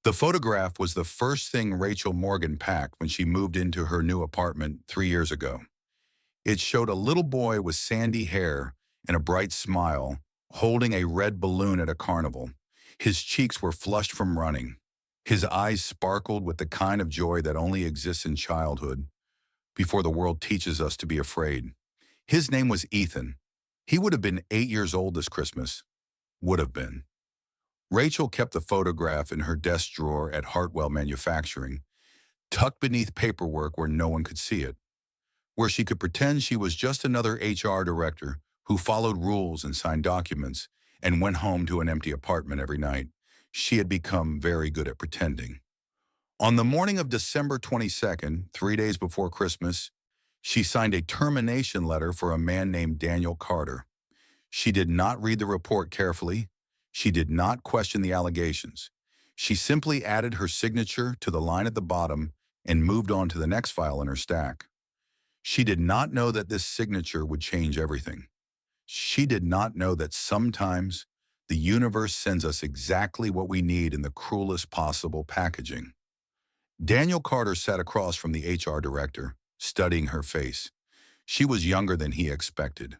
The photograph was the first thing Rachel Morgan packed when she moved into her new apartment 3 years ago. It showed a little boy with sandy hair and a bright smile, holding a red balloon at a carnival. His cheeks were flushed from running. His eyes sparkled with the kind of joy that only exists in childhood, before the world teaches us to be afraid. His name was Ethan. He would have been 8 years old this Christmas. Would have been. Rachel kept the photograph in her desk drawer at Hartwell Manufacturing, tucked beneath paperwork where no one could see it, where she could pretend she was just another HR director who followed rules and signed documents and went home to an empty apartment every night. She had become very good at pretending. On the morning of December 22nd, 3 days before Christmas, she signed a termination letter for a man named Daniel Carter. She did not read the report carefully. She did not question the allegations. She simply added her signature to the line at the bottom and moved on to the next file in her stack. She did not know that this signature would change everything. She did not know that sometimes the universe sends us exactly what we need in the cruelest possible packaging. Daniel Carter sat across from the HR director, studying her face. She was younger than he expected,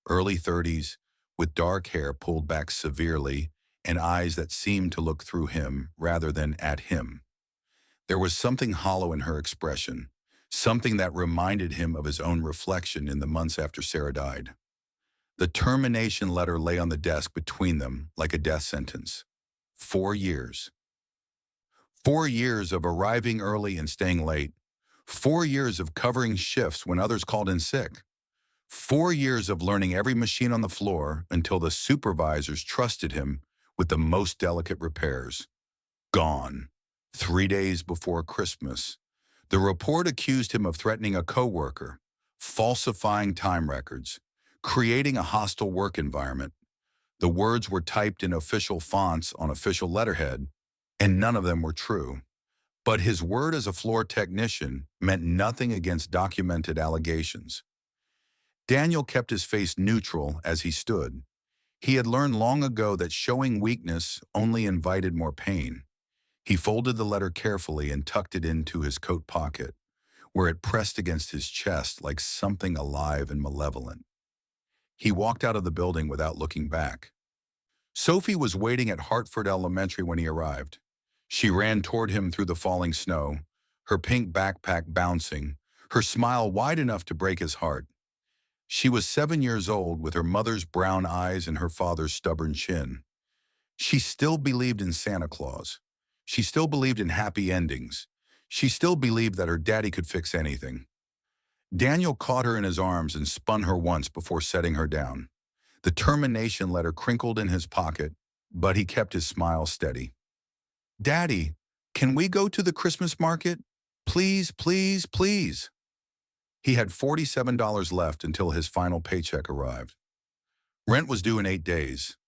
early 30s, with dark hair pulled back severely and eyes that seemed to look through him rather than at him. There was something hollow in her expression, something that reminded him of his own reflection in the months after Sarah died. The termination letter lay on the desk between them like a death sentence. 4 years. 4 years of arriving early and staying late. 4 years of covering shifts when others called in sick. 4 years of learning every machine on the floor until the supervisors trusted him with the most delicate repairs. Gone. 3 days before Christmas. The report accused him of threatening a coworker, falsifying time records, creating a hostile work environment. The words were typed in official fonts on official letterhead, and none of them were true. But his word as a floor technician meant nothing against documented allegations. Daniel kept his face neutral as he stood. He had learned long ago that showing weakness only invited more pain. He folded the letter carefully and tucked it into his coat pocket, where it pressed against his chest like something alive and malevolent. He walked out of the building without looking back. Sophie was waiting at Hartford Elementary when he arrived. She ran toward him through the falling snow, her pink backpack bouncing, her smile wide enough to break his heart. She was 7 years old with her mother's brown eyes and her father's stubborn chin. She still believed in Santa Claus. She still believed in happy endings. She still believed that her daddy could fix anything. Daniel caught her in his arms and spun her once before setting her down. The termination letter crinkled in his pocket, but he kept his smile steady. "Daddy, can we go to the Christmas market? Please, please, please." He had $47 left until his final paycheck arrived. Rent was due in 8 days.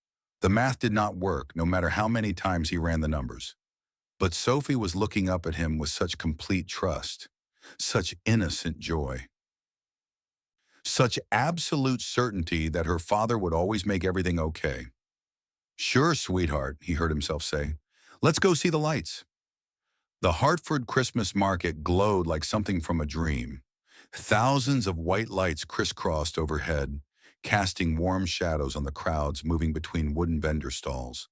The math did not work, no matter how many times he ran the numbers. But Sophie was looking up at him with such complete trust, such innocent joy, such absolute certainty that her father would always make everything okay. "Sure, sweetheart," he heard himself say. "Let's go see the lights." The Hartford Christmas market glowed like something from a dream. Thousands of white lights crisscrossed overhead, casting warm shadows on the crowds moving between wooden vendor stalls.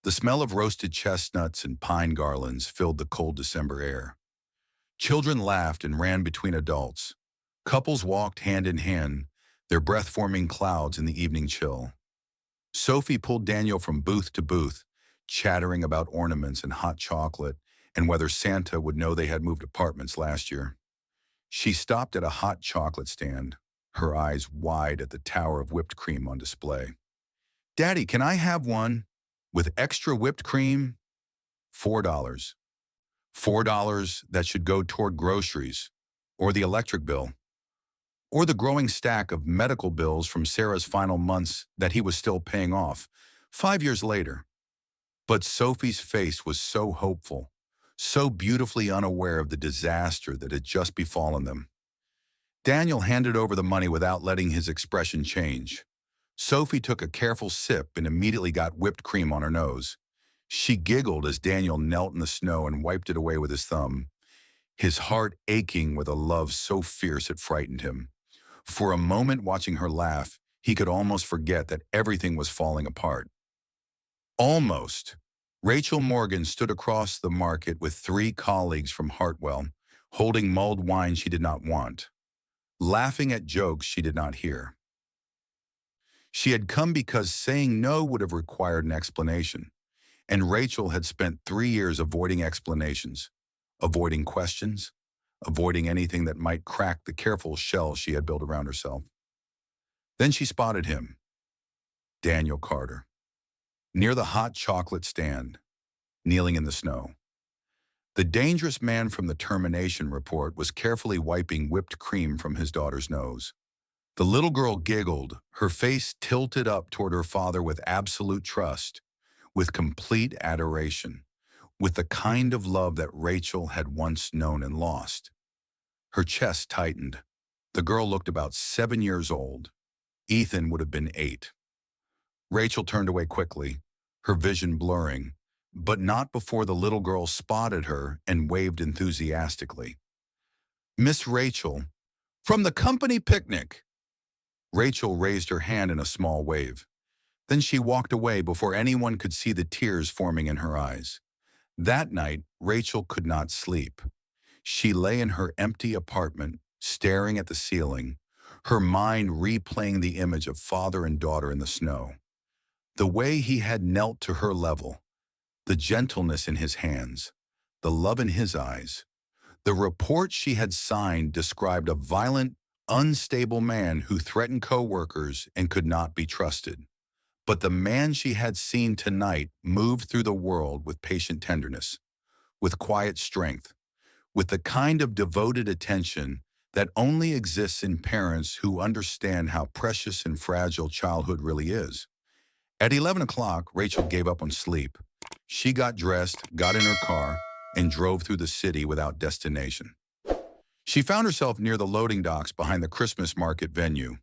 The smell of roasted chestnuts and pine garlands filled the cold December air. Children laughed and ran between adults. Couples walked hand in hand, their breath forming clouds in the evening chill. Sophie pulled Daniel from booth to booth, chattering about ornaments and hot chocolate and whether Santa would know they had moved apartments last year. She stopped at a hot chocolate stand, her eyes wide at the tower of whipped cream on display. "Daddy, can I have one with extra whipped cream?" $4. $4 that should go toward groceries, or the electric bill, or the growing stack of medical bills from Sarah's final months that he was still paying off 5 years later. But Sophie's face was so hopeful, so beautifully unaware of the disaster that had just befallen them. Daniel handed over the money without letting his expression change. Sophie took a careful sip and immediately got whipped cream on her nose. She giggled as Daniel knelt in the snow and wiped it away with his thumb, his heart aching with a love so fierce it frightened him. For a moment watching her laugh, he could almost forget that everything was falling apart. Almost. Rachel Morgan stood across the market with three colleagues from Hartwell, holding mulled wine she did not want, laughing at jokes she did not hear. She had come because saying no would have required an explanation, and Rachel had spent 3 years avoiding explanations, avoiding questions, avoiding anything that might crack the careful shell she had built around herself. Then she spotted him, Daniel Carter, near the hot chocolate stand, kneeling in the snow. The dangerous man from the termination report was carefully wiping whipped cream from his daughter's nose. The little girl giggled, her face tilted up toward her father with absolute trust, with complete adoration, with the kind of love that Rachel had once known and lost. Her chest tightened. The girl looked about 7 years old. Ethan would have been 8. Rachel turned away quickly, her vision blurring, but not before the little girl spotted her and waved enthusiastically. "Miss Rachel, from the company picnic." Rachel raised her hand in a small wave. Then she walked away before anyone could see the tears forming in her eyes. That night, Rachel could not sleep. She lay in her empty apartment, staring at the ceiling, her mind replaying the image of father and daughter in the snow. The way he had knelt to her level, the gentleness in his hands, the love in his eyes. The report she had signed described a violent, unstable man who threatened co-workers and could not be trusted. But the man she had seen tonight moved through the world with patient tenderness, with quiet strength, with the kind of devoted attention that only exists in parents who understand how precious and fragile childhood really is. At 11 o'clock, Rachel gave up on sleep. She got dressed, got in her car, and drove through the city without destination. She found herself near the loading docks behind the Christmas market venue.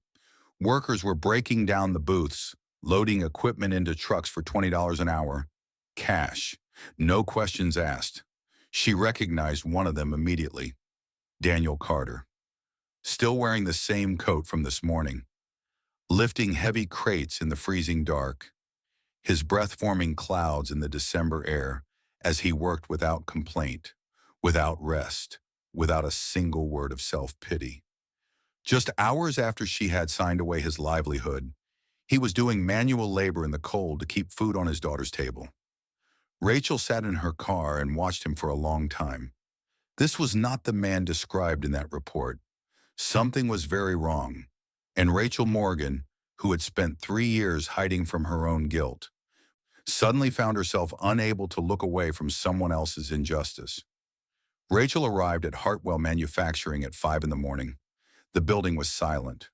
Workers were breaking down the booths, loading equipment into trucks for $20 an hour. Cash. No questions asked. She recognized one of them immediately. Daniel Carter. Still wearing the same coat from this morning. Lifting heavy crates in the freezing dark. His breath forming clouds in the December air as he worked without complaint, without rest, without a single word of self-pity. Just hours after she had signed away his livelihood, he was doing manual labor in the cold to keep food on his daughter's table. Rachel sat in her car and watched him for a long time. This was not the man described in that report. Something was very wrong, and Rachel Morgan, who had spent 3 years hiding from her own guilt, suddenly found herself unable to look away from someone else's injustice. Rachel arrived at Hartwell Manufacturing at 5 in the morning. The building was silent.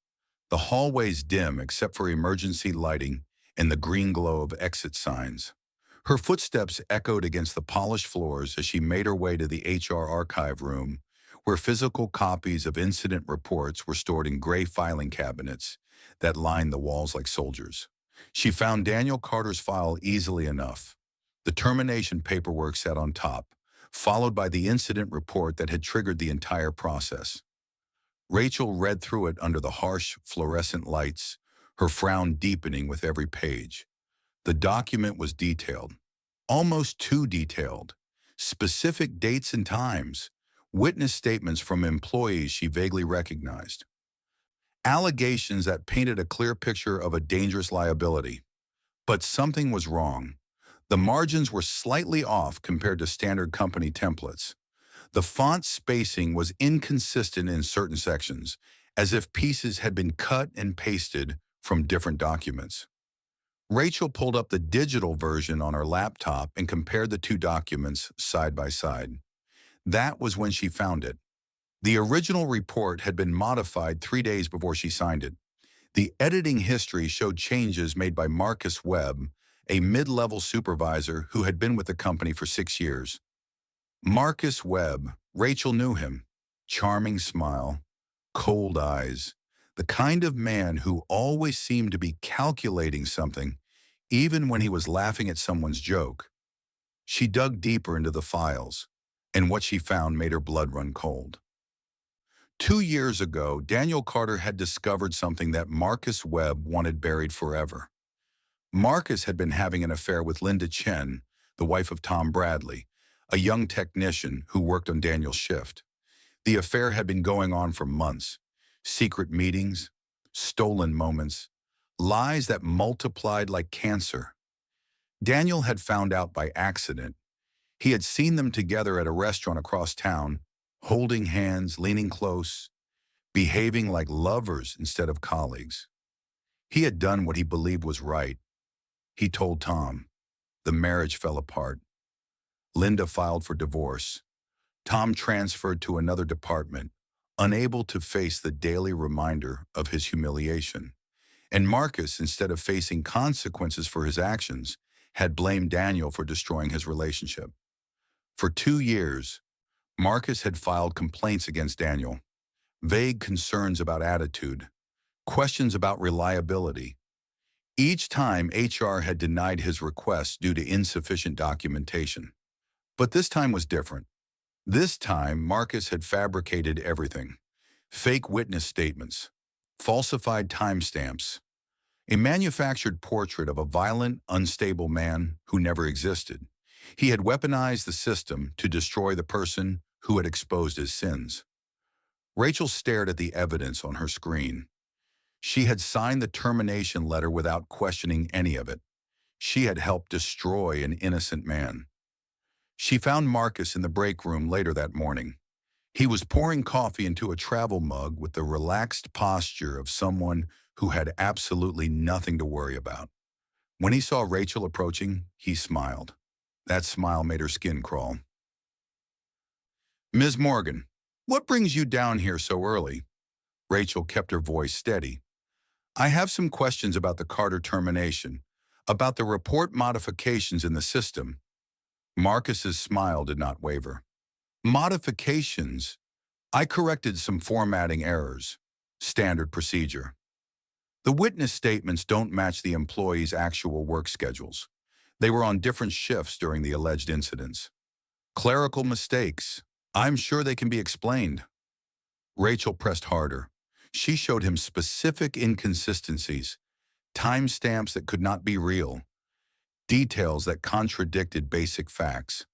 The hallways dim except for emergency lighting and the green glow of exit signs. Her footsteps echoed against the polished floors as she made her way to the HR archive room, where physical copies of incident reports were stored in gray filing cabinets that lined the walls like soldiers. She found Daniel Carter's file easily enough. The termination paperwork sat on top, followed by the incident report that had triggered the entire process. Rachel read through it under the harsh fluorescent lights, her frown deepening with every page. The document was detailed, almost too detailed. Specific dates and times, witness statements from employees she vaguely recognized. Allegations that painted a clear picture of a dangerous liability. But something was wrong. The margins were slightly off compared to standard company templates. The font spacing was inconsistent in certain sections, as if pieces had been cut and pasted from different documents. Rachel pulled up the digital version on her laptop and compared the two documents side by side. That was when she found it. The original report had been modified 3 days before she signed it. The editing history showed changes made by Marcus Webb, a mid-level supervisor who had been with the company for 6 years. Marcus Webb, Rachel knew him. Charming smile, cold eyes, the kind of man who always seemed to be calculating something, even when he was laughing at someone's joke. She dug deeper into the files, and what she found made her blood run cold. 2 years ago, Daniel Carter had discovered something that Marcus Webb wanted buried forever. Marcus had been having an affair with Linda Chen, the wife of Tom Bradley, a young technician who worked on Daniel's shift. The affair had been going on for months. Secret meetings, stolen moments, lies that multiplied like cancer. Daniel had found out by accident. He had seen them together at a restaurant across town, holding hands, leaning close, behaving like lovers instead of colleagues. He had done what he believed was right. He told Tom. The marriage fell apart. Linda filed for divorce. Tom transferred to another department, unable to face the daily reminder of his humiliation. And Marcus, instead of facing consequences for his actions, had blamed Daniel for destroying his relationship. For 2 years, Marcus had filed complaints against Daniel, vague concerns about attitude, questions about reliability. Each time, HR had denied his requests due to insufficient documentation. But this time was different. This time, Marcus had fabricated everything. Fake witness statements, falsified timestamps, a manufactured portrait of a violent, unstable man who never existed. He had weaponized the system to destroy the person who had exposed his sins. Rachel stared at the evidence on her screen. She had signed the termination letter without questioning any of it. She had helped destroy an innocent man. She found Marcus in the break room later that morning. He was pouring coffee into a travel mug with the relaxed posture of someone who had absolutely nothing to worry about. When he saw Rachel approaching, he smiled. That smile made her skin crawl. "Ms. Morgan, what brings you down here so early?" Rachel kept her voice steady. "I have some questions about the Carter termination, about the report modifications in the system." Marcus's smile did not waver. "Modifications? I corrected some formatting errors. Standard procedure. The witness statements don't match the employees' actual work schedules. They were on different shifts during the alleged incidents. Clerical mistakes. I'm sure they can be explained." Rachel pressed harder. She showed him specific inconsistencies, timestamps that could not be real, details that contradicted basic facts.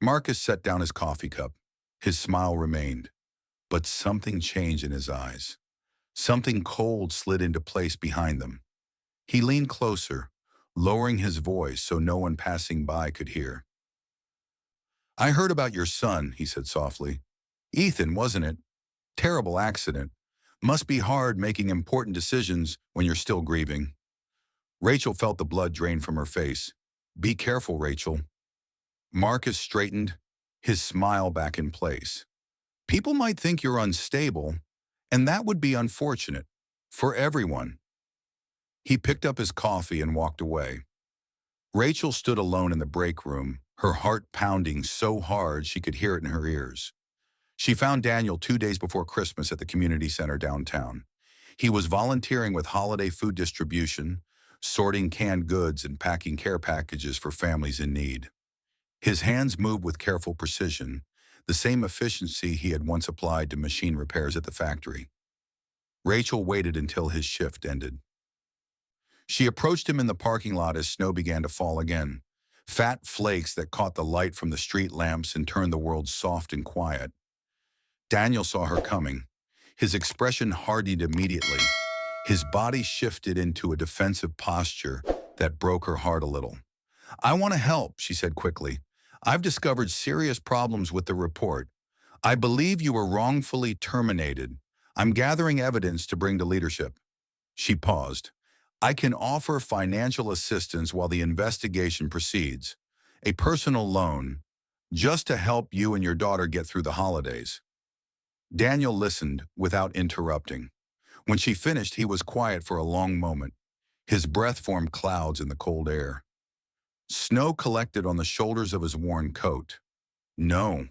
Marcus set down his coffee cup. His smile remained, but something changed in his eyes. Something cold slid into place behind them. He leaned closer, lowering his voice so no one passing by could hear. "I heard about your son," he said softly. "Ethan, wasn't it? Terrible accident. Must be hard making important decisions when you're still grieving." Rachel felt the blood drain from her face. "Be careful, Rachel." Marcus straightened, his smile back in place. "People might think you're unstable, and that would be unfortunate. For everyone." He picked up his coffee and walked away. Rachel stood alone in the break room, her heart pounding so hard she could hear it in her ears. She found Daniel 2 days before Christmas at the community center downtown. He was volunteering with holiday food distribution, sorting canned goods and packing care packages for families in need. His hands moved with careful precision, the same efficiency he had once applied to machine repairs at the factory. Rachel waited until his shift ended. She approached him in the parking lot as snow began to fall again, fat flakes that caught the light from the street lamps and turned the world soft and quiet. Daniel saw her coming. His expression hardened immediately. His body shifted into a defensive posture that broke her heart a little. "I want to help," she said quickly. "I've discovered serious problems with the report. I believe you were wrongfully terminated. I'm gathering evidence to bring to leadership." She paused. "I can offer financial assistance while the investigation proceeds. A personal loan, just to help you and your daughter get through the holidays." Daniel listened without interrupting. When she finished, he was quiet for a long moment. His breath formed clouds in the cold air. Snow collected on the shoulders of his worn coat. "No,"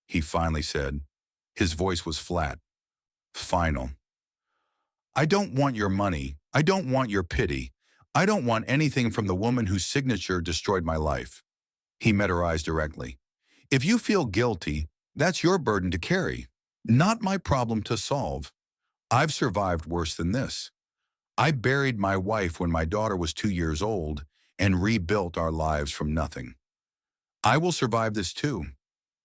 he finally said. His voice was flat, final. "I don't want your money. I don't want your pity. I don't want anything from the woman whose signature destroyed my life." He met her eyes directly. If you feel guilty, that's your burden to carry, not my problem to solve. I've survived worse than this. I buried my wife when my daughter was 2 years old and rebuilt our lives from nothing. I will survive this too.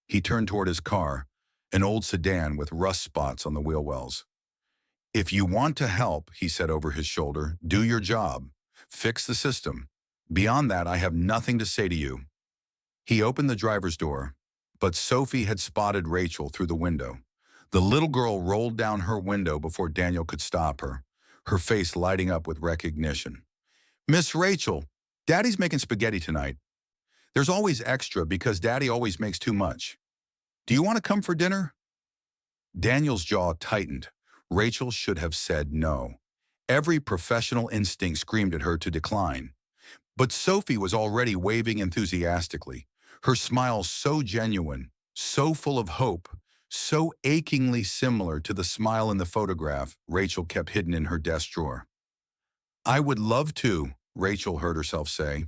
He turned toward his car, an old sedan with rust spots on the wheel wells. If you want to help, he said over his shoulder, do your job. Fix the system. Beyond that, I have nothing to say to you. He opened the driver's door, but Sophie had spotted Rachel through the window. The little girl rolled down her window before Daniel could stop her face lighting up with recognition. Miss Rachel, Daddy's making spaghetti tonight. There's always extra because Daddy always makes too much. Do you want to come for dinner? Daniel's jaw tightened. Rachel should have said no. Every professional instinct screamed at her to decline. But Sophie was already waving enthusiastically, her smile so genuine, so full of hope, so achingly similar to the smile in the photograph Rachel kept hidden in her desk drawer. I would love to, Rachel heard herself say.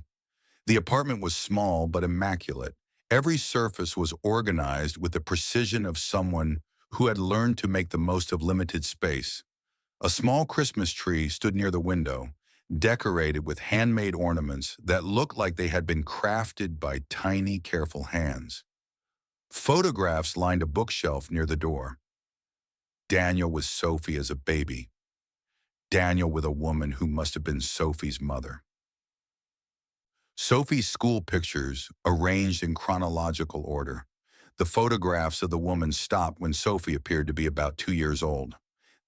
The apartment was small but immaculate. Every surface was organized with the precision of someone who had learned to make the most of limited space. A small Christmas tree stood near the window, decorated with handmade ornaments that looked like they had been crafted by tiny, careful hands. Photographs lined a bookshelf near the door. Daniel was Sophie as a baby. Daniel with a woman who must have been Sophie's mother. Sophie's school pictures arranged in chronological order. The photographs of the woman stopped when Sophie appeared to be about 2 years old.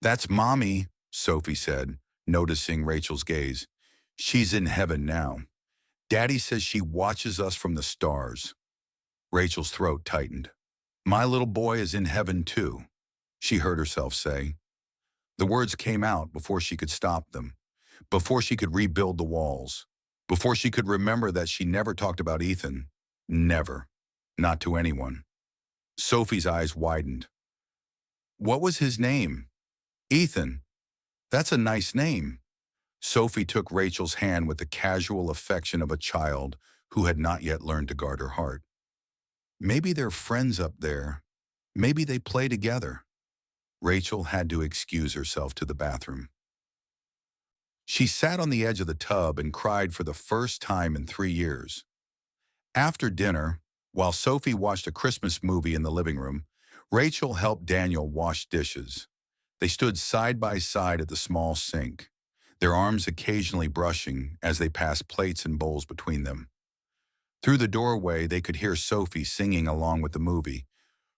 That's Mommy, Sophie said, noticing Rachel's gaze. She's in heaven now. Daddy says she watches us from the stars. Rachel's throat tightened. My little boy is in heaven too, she heard herself say. The words came out before she could stop them, before she could rebuild the walls, before she could remember that she never talked about Ethan. Never. Not to anyone. Sophie's eyes widened. What was his name? Ethan. That's a nice name. Sophie took Rachel's hand with the casual affection of a child who had not yet learned to guard her heart. Maybe they're friends up there. Maybe they play together. Rachel had to excuse herself to the bathroom. She sat on the edge of the tub and cried for the first time in 3 years. After dinner, while Sophie watched a Christmas movie in the living room, Rachel helped Daniel wash dishes. They stood side by side at the small sink, their arms occasionally brushing as they passed plates and bowls between them. Through the doorway, they could hear Sophie singing along with the movie,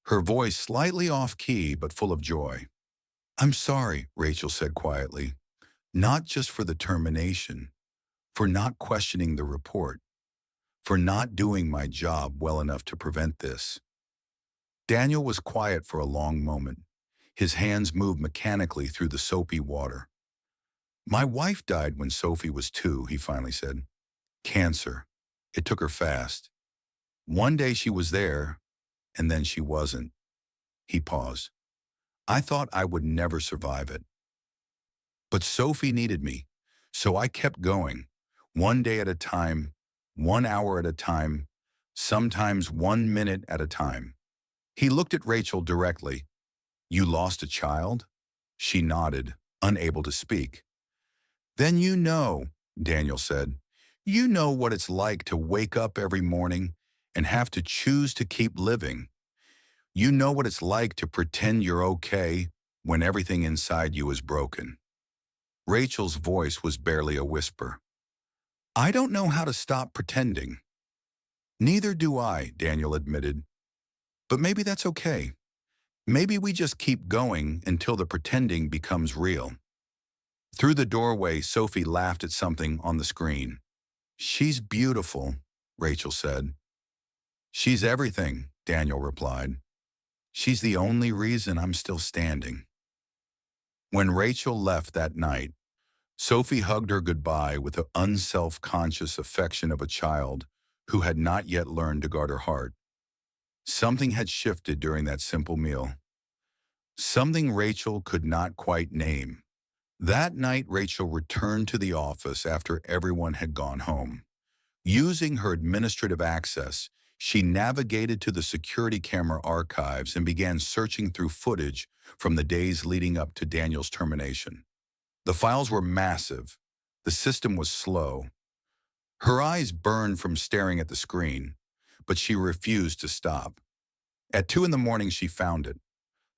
her voice slightly off-key but full of joy. I'm sorry, Rachel said quietly, not just for the termination, for not questioning the report, for not doing my job well enough to prevent this. Daniel was quiet for a long moment. His hands moved mechanically through the soapy water. My wife died when Sophie was 2, he finally said. Cancer. It took her fast. One day she was there, and then she wasn't. He paused. I thought I would never survive it. But Sophie needed me, so I kept going, 1 day at a time, 1 hour at a time, sometimes 1 minute at a time. He looked at Rachel directly. You lost a child? She nodded, unable to speak. Then you know, Daniel said. You know what it's like to wake up every morning and have to choose to keep living. You know what it's like to pretend you're okay when everything inside you is broken. Rachel's voice was barely a whisper. I don't know how to stop pretending. Neither do I, Daniel admitted. But maybe that's okay. Maybe we just keep going until the pretending becomes real. Through the doorway, Sophie laughed at something on the screen. She's beautiful, Rachel said. She's everything, Daniel replied. She's the only reason I'm still standing. When Rachel left that night, Sophie hugged her goodbye with the unself-conscious affection of a child who had not yet learned to guard her heart. Something had shifted during that simple meal. Something Rachel could not quite name. That night, Rachel returned to the office after everyone had gone home. Using her administrative access, She navigated to the security camera archives and began searching through footage from the days leading up to Daniel's termination. The files were massive. The system was slow. Her eyes burned from staring at the screen, but she refused to stop. At 2 in the morning, she found it.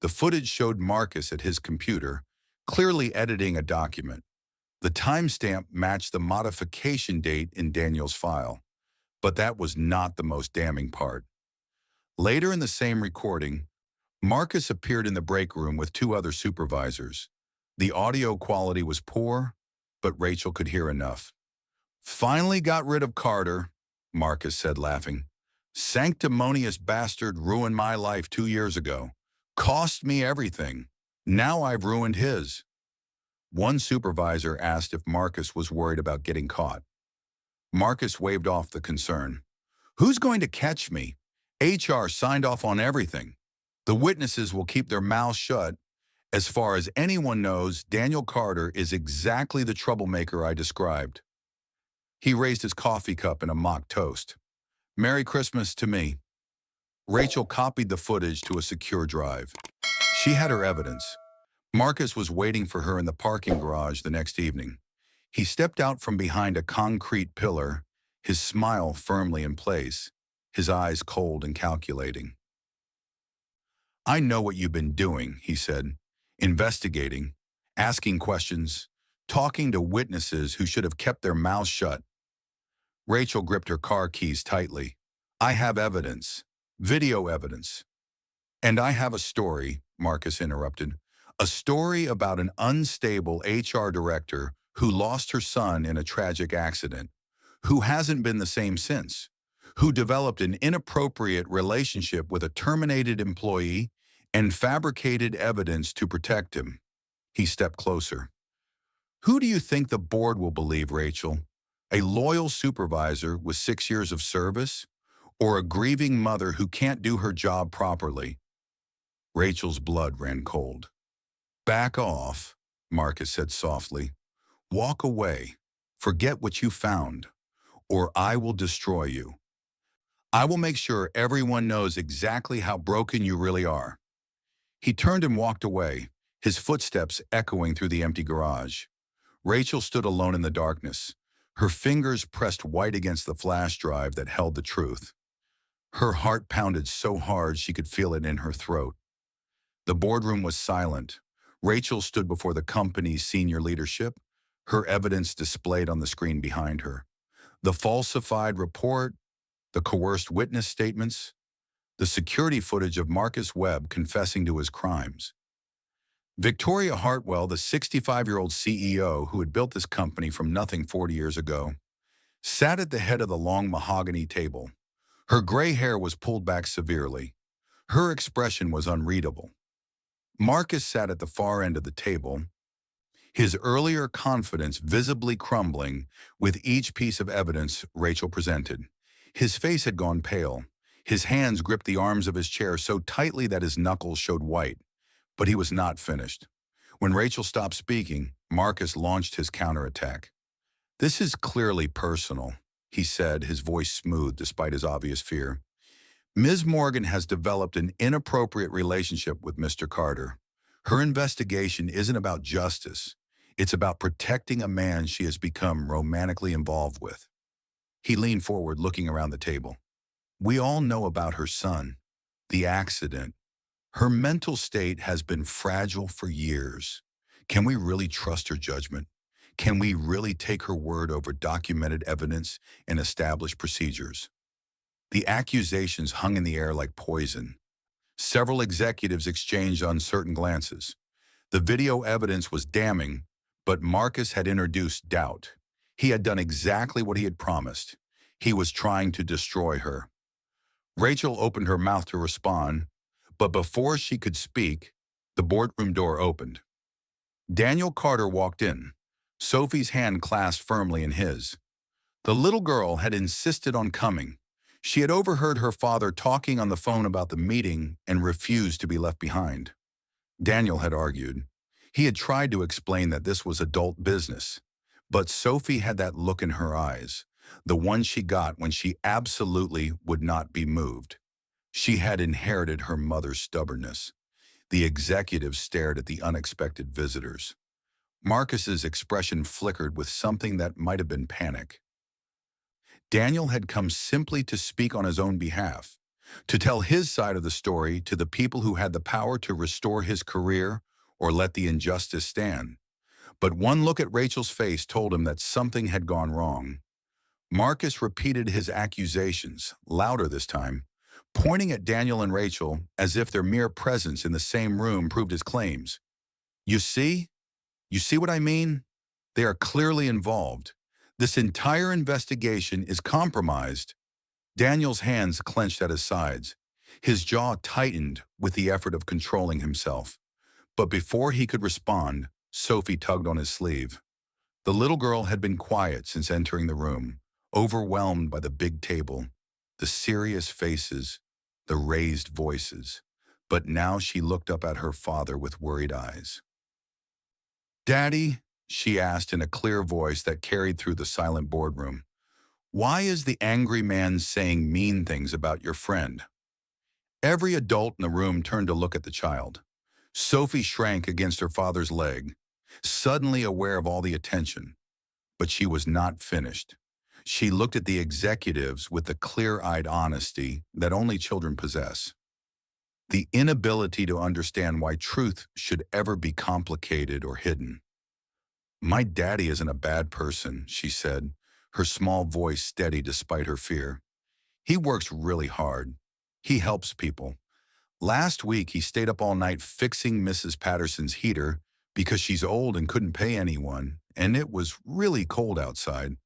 The footage showed Marcus at his computer, clearly editing a document. The timestamp matched the modification date in Daniel's file, but that was not the most damning part. Later in the same recording, Marcus appeared in the break room with 2 other supervisors. The audio quality was poor, but Rachel could hear enough. "Finally got rid of Carter," Marcus said, laughing. "Sanctimonious bastard ruined my life 2 years ago. Cost me everything. Now I've ruined his." One supervisor asked if Marcus was worried about getting caught. Marcus waved off the concern. "Who's going to catch me? HR signed off on everything. The witnesses will keep their mouths shut. As far as anyone knows, Daniel Carter is exactly the troublemaker I described." He raised his coffee cup in a mock toast. "Merry Christmas to me." Rachel copied the footage to a secure drive. She had her evidence. Marcus was waiting for her in the parking garage the next evening. He stepped out from behind a concrete pillar, his smile firmly in place, his eyes cold and calculating. "I know what you've been doing," he said. "Investigating, asking questions, talking to witnesses who should have kept their mouths shut." Rachel gripped her car keys tightly. "I have evidence. Video evidence." "And I have a story," Marcus interrupted. "A story about an unstable HR director who lost her son in a tragic accident, who hasn't been the same since, who developed an inappropriate relationship with a terminated employee and fabricated evidence to protect him." He stepped closer. "Who do you think the board will believe, Rachel? A loyal supervisor with 6 years of service, or a grieving mother who can't do her job properly?" Rachel's blood ran cold. "Back off," Marcus said softly. "Walk away. Forget what you found, or I will destroy you. I will make sure everyone knows exactly how broken you really are." He turned and walked away, his footsteps echoing through the empty garage. Rachel stood alone in the darkness, her fingers pressed white against the flash drive that held the truth. Her heart pounded so hard she could feel it in her throat. The boardroom was silent. Rachel stood before the company's senior leadership, her evidence displayed on the screen behind her. The falsified report, the coerced witness statements, the security footage of Marcus Webb confessing to his crimes. Victoria Hartwell, the 65-year-old CEO who had built this company from nothing 40 years ago, sat at the head of the long mahogany table. Her gray hair was pulled back severely. Her expression was unreadable. Marcus sat at the far end of the table, his earlier confidence visibly crumbling with each piece of evidence Rachel presented. His face had gone pale. His hands gripped the arms of his chair so tightly that his knuckles showed white. But he was not finished. When Rachel stopped speaking, Marcus launched his counterattack. "This is clearly personal," he said, his voice smooth despite his obvious fear. "Ms. Morgan has developed an inappropriate relationship with Mr. Carter. Her investigation isn't about justice. It's about protecting a man she has become romantically involved with." He leaned forward, looking around the table. "We all know about her son, the accident. Her mental state has been fragile for years. Can we really trust her judgment? Can we really take her word over documented evidence and established procedures?" The accusations hung in the air like poison. Several executives exchanged uncertain glances. The video evidence was damning, but Marcus had introduced doubt. He had done exactly what he had promised. He was trying to destroy her. Rachel opened her mouth to respond, but before she could speak, the boardroom door opened. Daniel Carter walked in, Sophie's hand clasped firmly in his. The little girl had insisted on coming. She had overheard her father talking on the phone about the meeting and refused to be left behind. Daniel had argued. He had tried to explain that this was adult business, but Sophie had that look in her eyes, the one she got when she absolutely would not be moved. She had inherited her mother's stubbornness. The executive stared at the unexpected visitors. Marcus's expression flickered with something that might have been panic. Daniel had come simply to speak on his own behalf, to tell his side of the story to the people who had the power to restore his career or let the injustice stand. But one look at Rachel's face told him that something had gone wrong. Marcus repeated his accusations, louder this time, pointing at Daniel and Rachel as if their mere presence in the same room proved his claims. You see? You see what I mean? They are clearly involved. This entire investigation is compromised. Daniel's hands clenched at his sides. His jaw tightened with the effort of controlling himself. But before he could respond, Sophie tugged on his sleeve. The little girl had been quiet since entering the room, overwhelmed by the big table, the serious faces, the raised voices. But now she looked up at her father with worried eyes. "Daddy," she asked in a clear voice that carried through the silent boardroom, "why is the angry man saying mean things about your friend?" Every adult in the room turned to look at the child. Sophie shrank against her father's leg, suddenly aware of all the attention. But she was not finished. She looked at the executives with the clear-eyed honesty that only children possess. The inability to understand why truth should ever be complicated or hidden. "My daddy isn't a bad person," she said, her small voice steady despite her fear. "He works really hard. He helps people. Last week, he stayed up all night fixing Mrs. Patterson's heater because she's old and couldn't pay anyone, and it was really cold outside."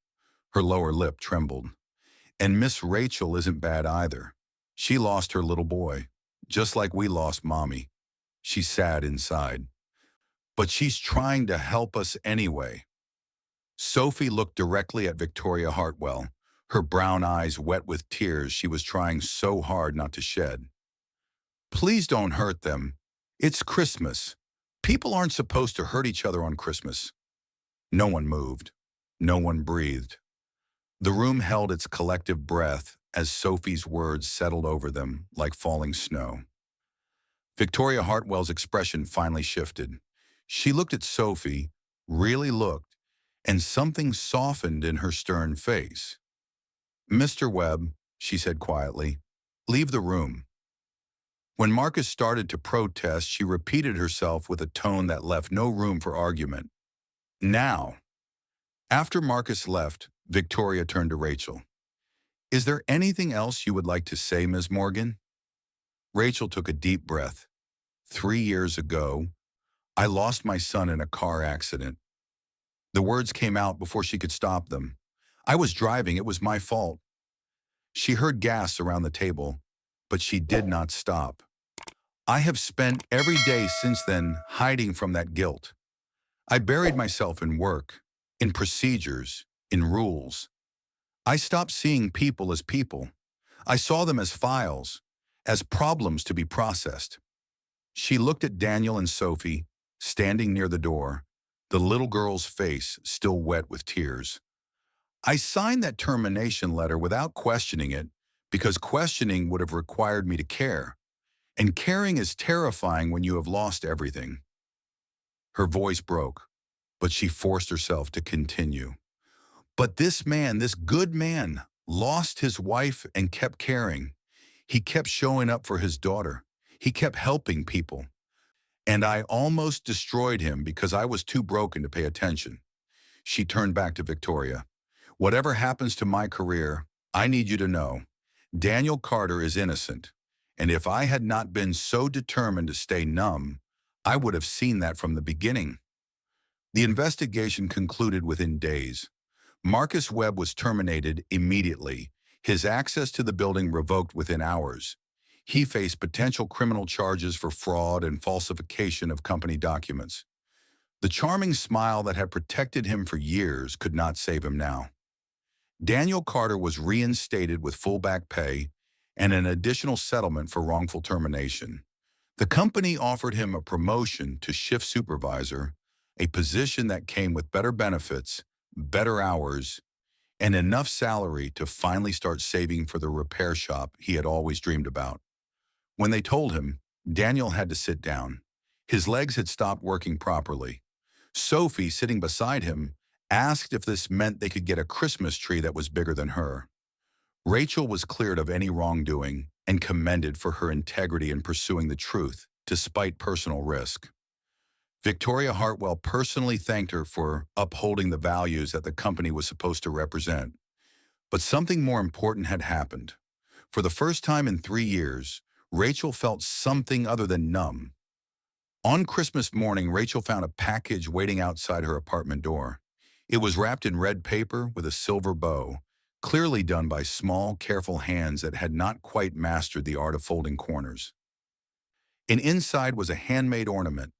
Her lower lip trembled. "And Miss Rachel isn't bad either. She lost her little boy, just like we lost Mommy." She sad inside. "But she's trying to help us anyway." Sophie looked directly at Victoria Hartwell, her brown eyes wet with tears she was trying so hard not to shed. "Please don't hurt them. It's Christmas. People aren't supposed to hurt each other on Christmas." No one moved. No one breathed. The room held its collective breath as Sophie's words settled over them like falling snow. Victoria Hartwell's expression finally shifted. She looked at Sophie, really looked, and something softened in her stern face. "Mr. Webb," she said quietly, "leave the room." When Marcus started to protest, she repeated herself with a tone that left no room for argument. "Now." After Marcus left, Victoria turned to Rachel. "Is there anything else you would like to say, Ms. Morgan?" Rachel took a deep breath. 3 years ago, I lost my son in a car accident." The words came out before she could stop them. "I was driving, it was my fault." She heard gasps around the table, but she did not stop. "I have spent every day since then hiding from that guilt. I buried myself in work, in procedures, in rules. I stopped seeing people as people. I saw them as files, as problems to be processed." She looked at Daniel and Sophie, standing near the door, the little girl's face still wet with tears. "I signed that termination letter without questioning it because questioning would have required me to care. And caring is terrifying when you have lost everything." Her voice broke, but she forced herself to continue. "But this man, this good man, lost his wife and kept caring. He kept showing up for his daughter. He kept helping people. And I almost destroyed him because I was too broken to pay attention." She turned back to Victoria. "Whatever happens to my career, I need you to know, Daniel Carter is innocent. And if I had not been so determined to stay numb, I would have seen that from the beginning." The investigation concluded within days. Marcus Webb was terminated immediately, his access to the building revoked within hours. He faced potential criminal charges for fraud and falsification of company documents. The charming smile that had protected him for years could not save him now. Daniel Carter was reinstated with full back pay and an additional settlement for wrongful termination. The company offered him a promotion to shift supervisor, a position that came with better benefits, better hours, and enough salary to finally start saving for the repair shop he had always dreamed about. When they told him, Daniel had to sit down. His legs had stopped working properly. Sophie, sitting beside him, asked if this meant they could get a Christmas tree that was bigger than her. Rachel was cleared of any wrongdoing and commended for her integrity in pursuing the truth, despite personal risk. Victoria Hartwell personally thanked her for upholding the values that the company was supposed to represent. But something more important had happened. For the first time in 3 years, Rachel felt something other than numb. On Christmas morning, Rachel found a package waiting outside her apartment door. It was wrapped in red paper with a silver bow, clearly done by small, careful hands that had not quite mastered the art of folding corners. And inside was a handmade ornament,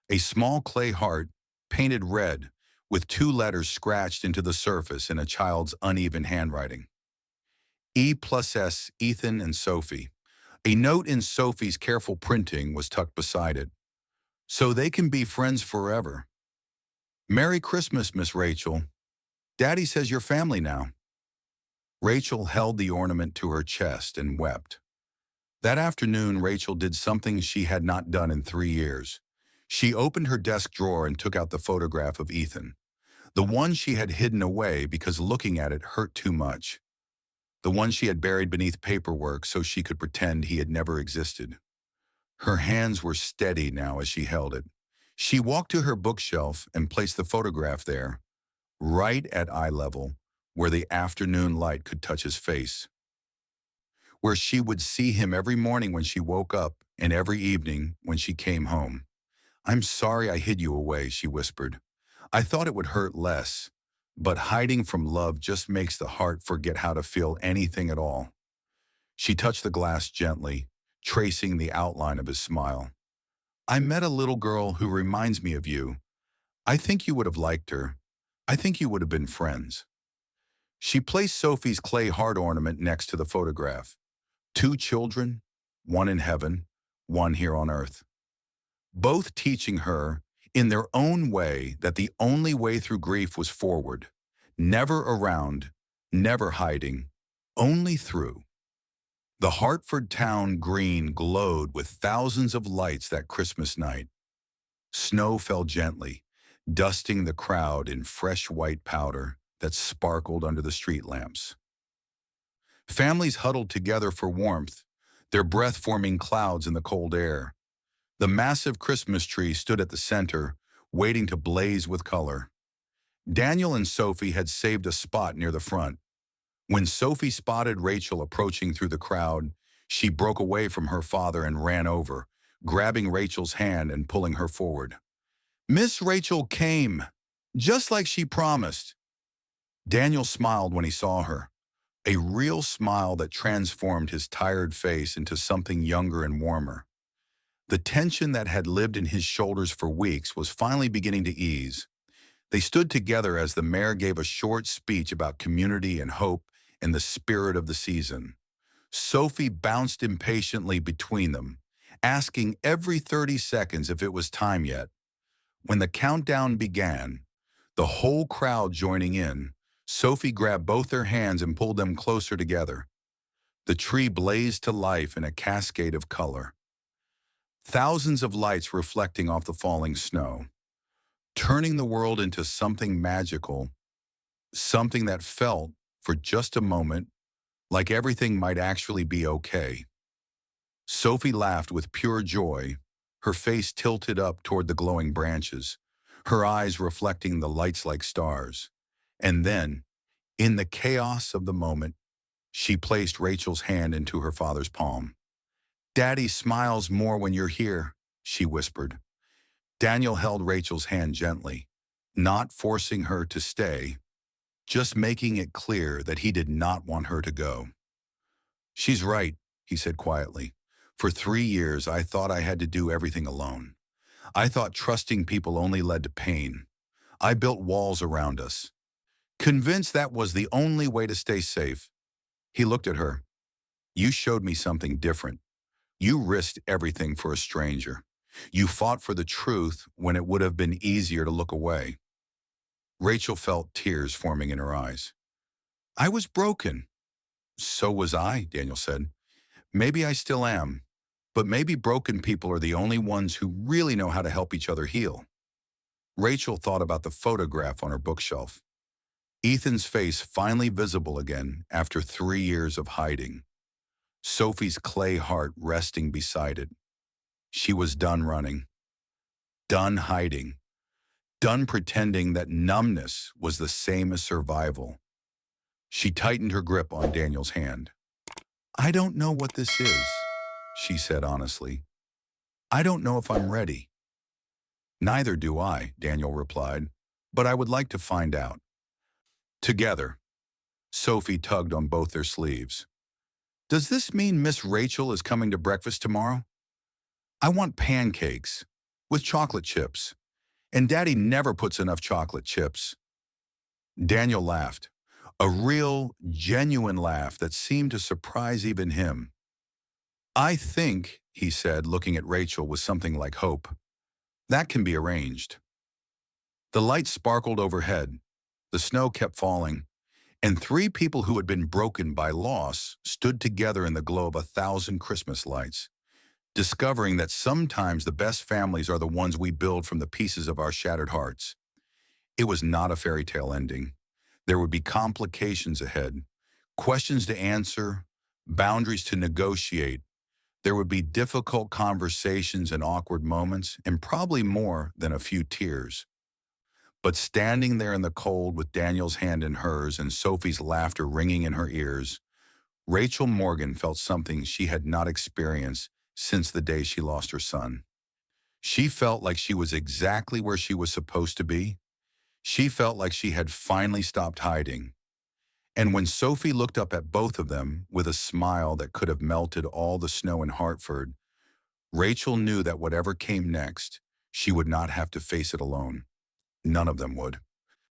a small clay heart painted red with 2 letters scratched into the surface in a child's uneven handwriting. E+S, Ethan and Sophie. A note in Sophie's careful printing was tucked beside it. So they can be friends forever. Merry Christmas, Miss Rachel. Daddy says you're family now. Rachel held the ornament to her chest and wept. That afternoon, Rachel did something she had not done in 3 years. She opened her desk drawer and took out the photograph of Ethan, the one she had hidden away because looking at it hurt too much, the one she had buried beneath paperwork so she could pretend he had never existed. Her hands were steady now as she held it. She walked to her bookshelf and placed the photograph there, right at eye level, where the afternoon light could touch his face, where she would see him every morning when she woke up and every evening when she came home. "I'm sorry I hid you away," she whispered. "I thought it would hurt less, but hiding from love just makes the heart forget how to feel anything at all." She touched the glass gently, tracing the outline of his smile. "I met a little girl who reminds me of you. I think you would have liked her. I think you would have been friends." She placed Sophie's clay heart ornament next to the photograph. 2 children, one in heaven, one here on earth. Both teaching her, in their own way, that the only way through grief was forward, never around, never hiding, only through. The Hartford town green glowed with thousands of lights that Christmas night. Snow fell gently, dusting the crowd in fresh white powder that sparkled under the street lamps. Families huddled together for warmth, their breath forming clouds in the cold air. The massive Christmas tree stood at the center, waiting to blaze with color. Daniel and Sophie had saved a spot near the front. When Sophie spotted Rachel approaching through the crowd, she broke away from her father and ran over, grabbing Rachel's hand and pulling her forward. "Miss Rachel came, just like she promised." Daniel smiled when he saw her, a real smile that transformed his tired face into something younger and warmer. The tension that had lived in his shoulders for weeks was finally beginning to ease. They stood together as the mayor gave a short speech about community and hope and the spirit of the season. Sophie bounced impatiently between them, asking every 30 seconds if it was time yet. When the countdown began, the whole crowd joining in, Sophie grabbed both their hands and pulled them closer together. The tree blazed to life in a cascade of color. Thousands of lights reflecting off the falling snow, turning the world into something magical, something that felt, for just a moment, like everything might actually be okay. Sophie laughed with pure joy, her face tilted up toward the glowing branches, her eyes reflecting the lights like stars. And then, in the chaos of the moment, she placed Rachel's hand into her father's palm. "Daddy smiles more when you're here," she whispered. Daniel held Rachel's hand gently, not forcing her to stay, just making it clear that he did not want her to go. "She's right," he said quietly. "For 3 years, I thought I had to do everything alone. I thought trusting people only led to pain. I built walls around us, convinced that was the only way to stay safe." He looked at her. "You showed me something different. You risked everything for a stranger. You fought for the truth when it would have been easier to look away." Rachel felt tears forming in her eyes. I was broken. So was I, Daniel said. Maybe I still am. But maybe broken people are the only ones who really know how to help each other heal. Rachel thought about the photograph on her bookshelf. Ethan's face finally visible again after 3 years of hiding. Sophie's clay heart resting beside it. She was done running, done hiding, done pretending that numbness was the same as survival. She tightened her grip on Daniel's hand. I don't know what this is, she said honestly. I don't know if I'm ready. Neither do I, Daniel replied, but I would like to find out. Together, Sophie tugged on both their sleeves. Does this mean Miss Rachel is coming to breakfast tomorrow? I want pancakes with chocolate chips, and Daddy never puts enough chocolate chips. Daniel laughed, a real, genuine laugh that seemed to surprise even him. I think, he said, looking at Rachel with something like hope, that can be arranged. The lights sparkled overhead, the snow kept falling, and three people who had been broken by loss stood together in the glow of 1,000 Christmas lights, discovering that sometimes the best families are the ones we build from the pieces of our shattered hearts. It was not a fairy tale ending. There would be complications ahead, questions to answer, boundaries to negotiate. There would be difficult conversations and awkward moments, and probably more than a few tears. But standing there in the cold with Daniel's hand in hers and Sophie's laughter ringing in her ears, Rachel Morgan felt something she had not experienced since the day she lost her son. She felt like she was exactly where she was supposed to be. She felt like she had finally stopped hiding. And when Sophie looked up at both of them with a smile that could have melted all the snow in Hartford, Rachel knew that whatever came next, she would not have to face it alone. None of them would.